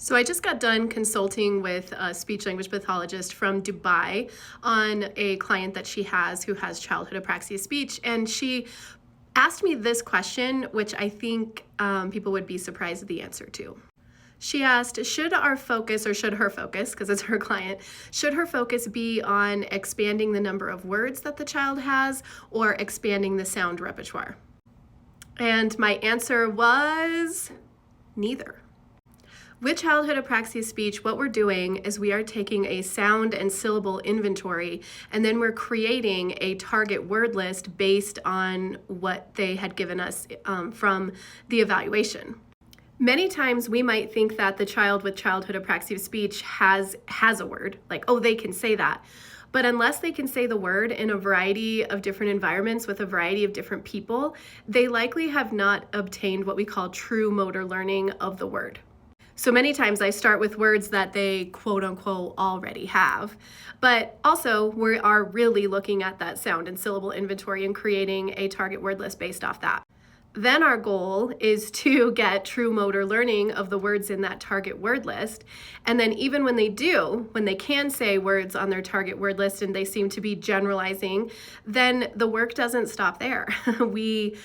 So I just got done consulting with a speech language pathologist from Dubai on a client that she has who has childhood apraxia speech, and she asked me this question, which I think people would be surprised at the answer to. She asked, should our focus, or should her focus, because it's her client, should her focus be on expanding the number of words that the child has or expanding the sound repertoire? And my answer was neither. With childhood apraxia speech, what we're doing is we are taking a sound and syllable inventory, and then we're creating a target word list based on what they had given us from the evaluation. Many times we might think that the child with childhood apraxia speech has a word, like, oh, they can say that. But unless they can say the word in a variety of different environments with a variety of different people, they likely have not obtained what we call true motor learning of the word. So many times I start with words that they quote unquote already have, but also we are really looking at that sound and syllable inventory and creating a target word list based off that. Then our goal is to get true motor learning of the words in that target word list. And then even when they can say words on their target word list and they seem to be generalizing, then the work doesn't stop there. We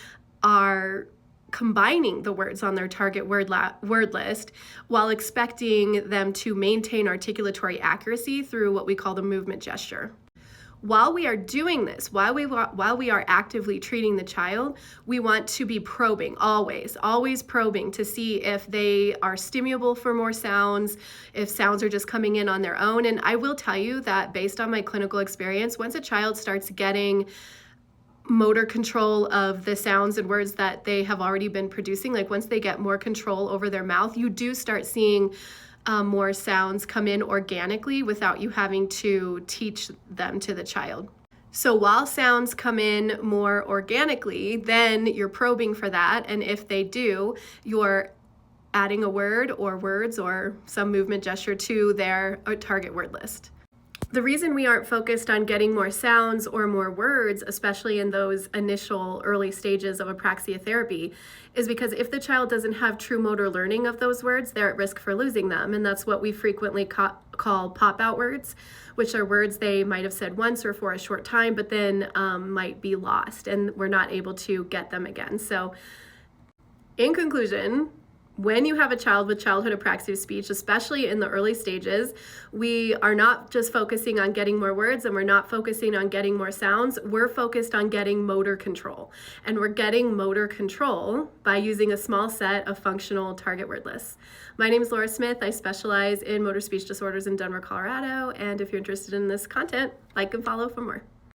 are combining the words on their target word list while expecting them to maintain articulatory accuracy through what we call the movement gesture. While we are doing this, while we are actively treating the child, we want to be probing, always probing to see if they are stimulable for more sounds, if sounds are just coming in on their own. And I will tell you that based on my clinical experience, once a child starts getting motor control of the sounds and words that they have already been producing, like once they get more control over their mouth, you do start seeing more sounds come in organically without you having to teach them to the child. So while sounds come in more organically, then you're probing for that, and if they do, you're adding a word or words or some movement gesture to their target word list. The reason we aren't focused on getting more sounds or more words, especially in those initial early stages of apraxia therapy, is because if the child doesn't have true motor learning of those words, they're at risk for losing them. And that's what we frequently call pop-out words, which are words they might have said once or for a short time, but then might be lost and we're not able to get them again. So in conclusion, when you have a child with childhood apraxia speech, especially in the early stages, we are not just focusing on getting more words and we're not focusing on getting more sounds. We're focused on getting motor control. And we're getting motor control by using a small set of functional target word lists. My name is Laura Smith. I specialize in motor speech disorders in Denver, Colorado. And if you're interested in this content, like and follow for more.